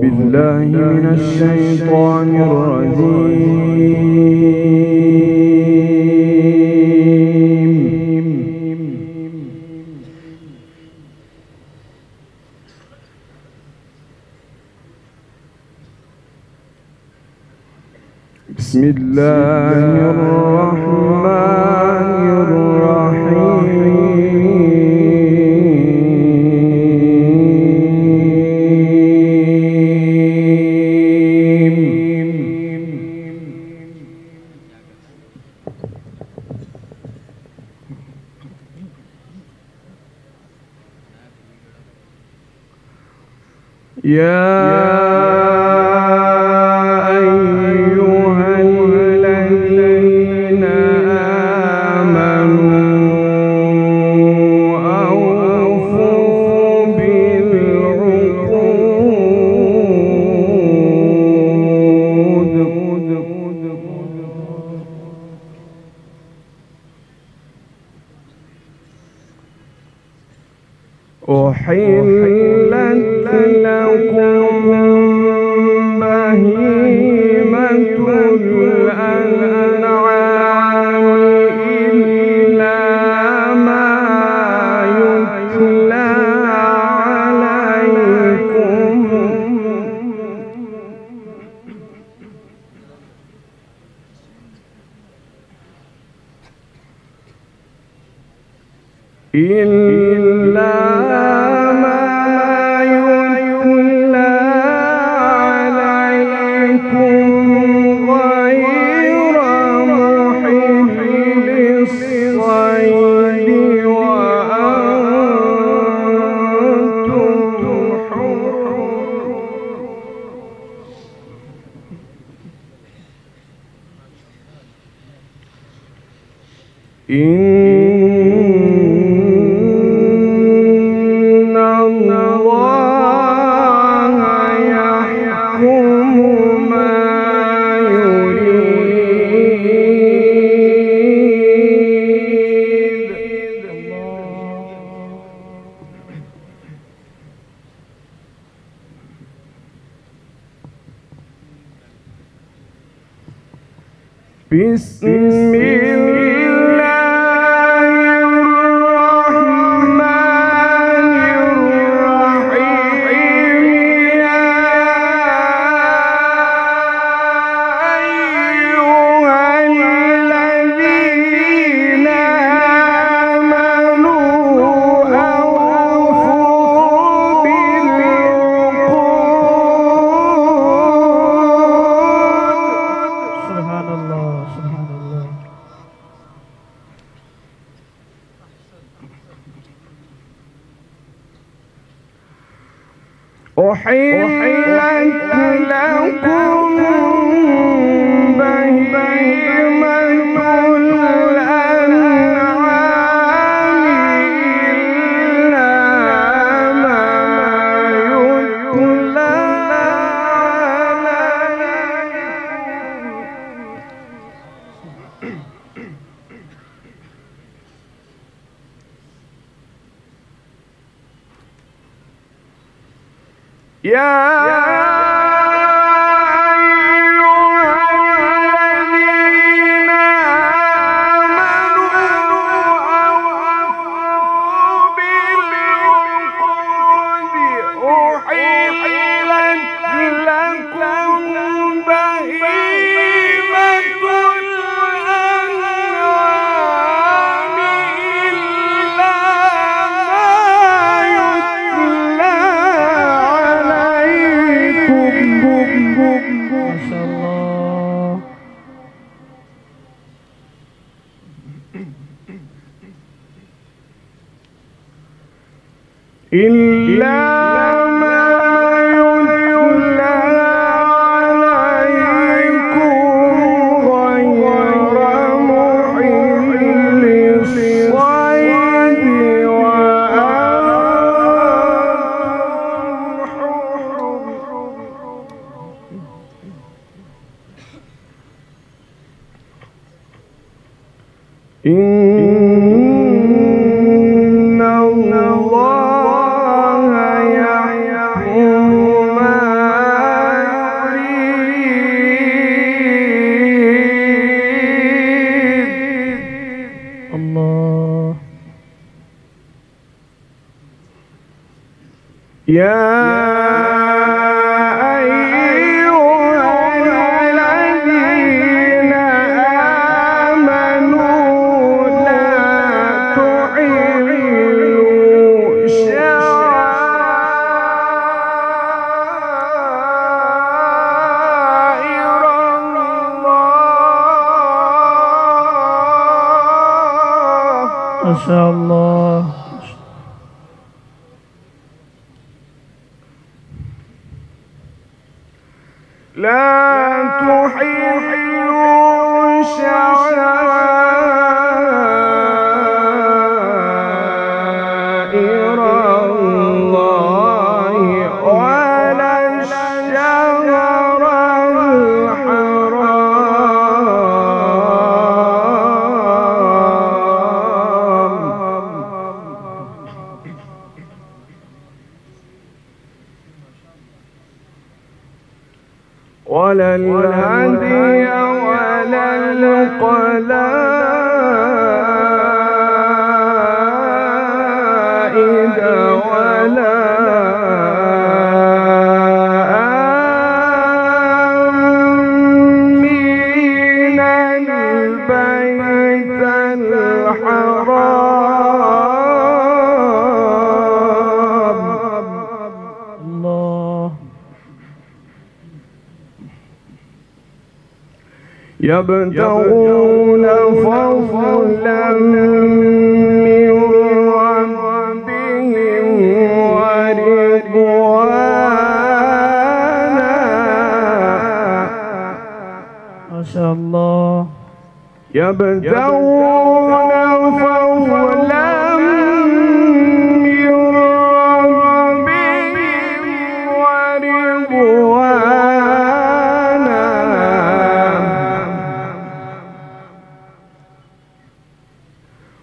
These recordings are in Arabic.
بالله من الشيطان الرجيم. بسم الله الرحمن الرحيم. يا أحلت لكم بهيمة الأنعام إلا ما يتلى عليكم إن الله يحكم ما يريد. بسم أحلت لكم بهيمة الأنعام إلا ما يتلى عليكم. إلا ما يتلى عليكم غير محل الصيد إن الله يحكم ما ما شاء الله. لا تحلوا شعائر الله ولا الشهر ولا الهدي ولا القلائد ولا آمين البيت الحرام. الله. يبتغون فضلا من ربهم ورضوانا. ما شاء الله. يبتغون فضلا من ربهم ورضوانا.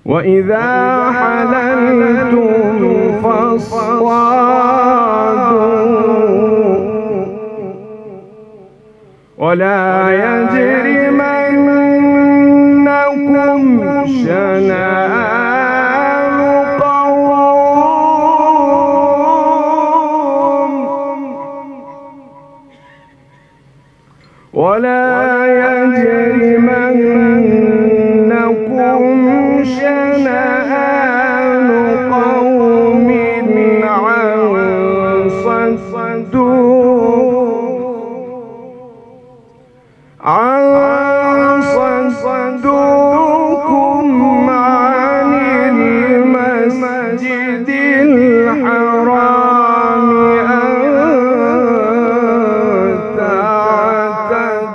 وإذا حللتم فاصطادوا ولا يجرمنكم شنآن قوم ولا يجرمنكم شنآن قوم عن صدوكم عن المسجد الحرام أن تعتدوا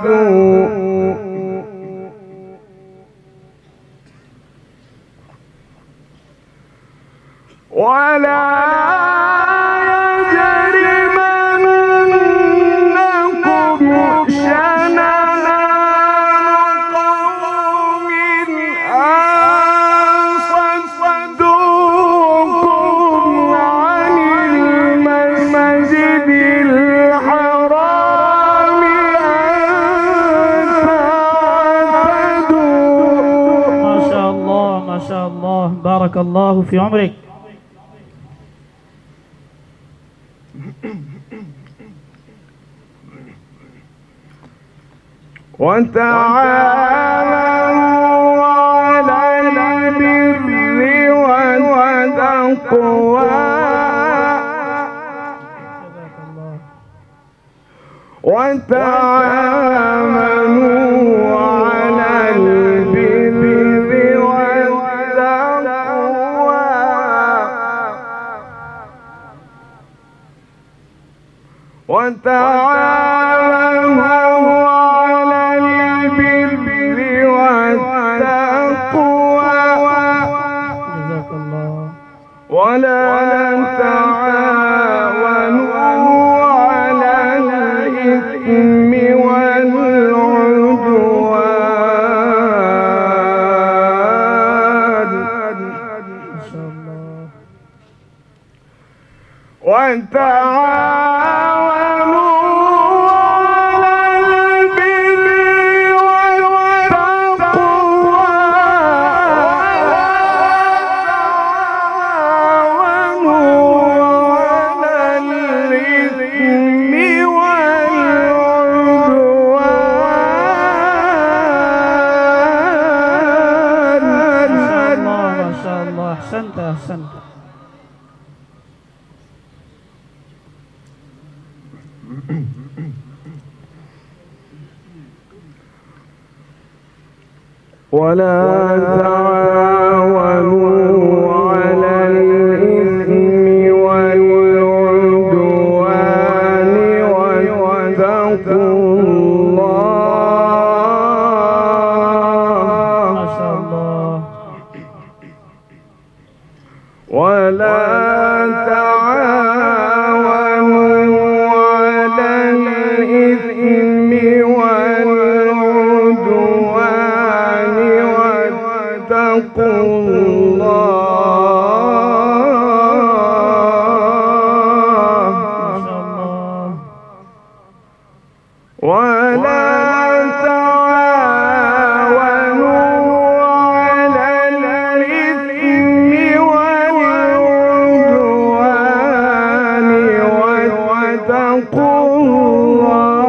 ولا يجرمنكم شنآن قوم أن صدوكم عن المسجد الحرام أن تعتدوا. ما شاء الله. ما شاء الله. بارك الله في عمرك. وتعاونوا على البر والتقوى وتعاونوا على البر والتقوى وتعاونوا على البر والتقوى جزاك الله. ولا تعاونوا على الإثم والعدوان ما شاء الله. وتعاونوا على ولا تعاونوا على الإثم والعدوان واتقوا الله. ما شاء الله. ولا تعاونوا على الإثم والعدوان واتقوا الله. ما شاء الله. ولا تعاونوا على الإثم والعدوان واتقوا الله.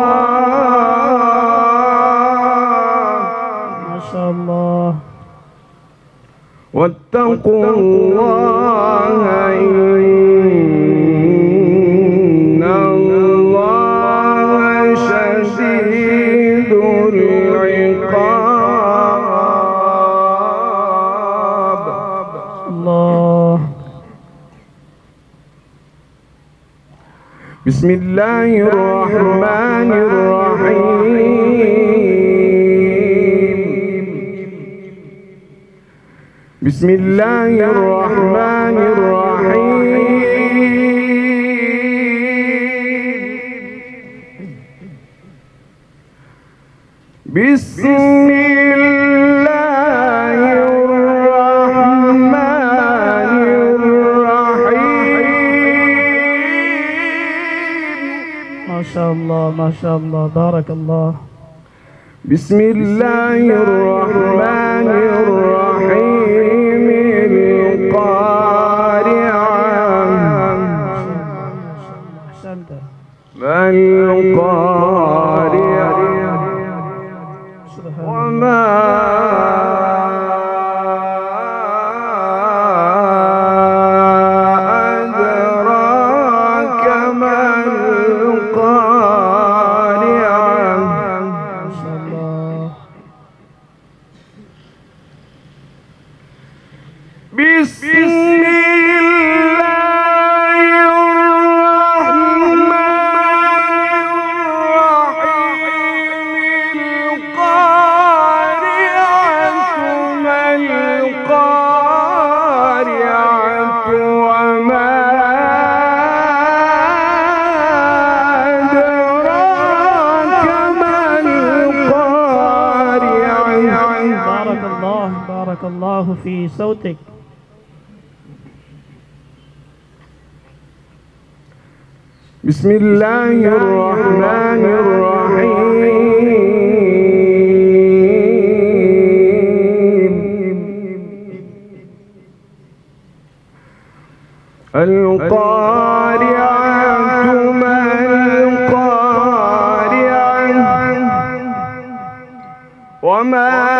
ما شاء الله. واتقوا الله إن الله شديد العقاب. الله. بسم الله الرحمن الرحيم. بسم الله الرحمن الرحيم. بسم الله الرحمن الرحيم. ما شاء الله. ما شاء الله. بارك الله. بسم الله الرحمن الرحيم. القارعة. أحسنت. ما القارعة وما أدراك ما القارعة. ما شاء الله. بسم الله الرحمن الرحيم. القارعة ما القارعة وما أدراك ما القارعة. بارك الله. بارك الله في صوتك. بسم الله الرحمن الرحيم. القارعة ما القارعة وما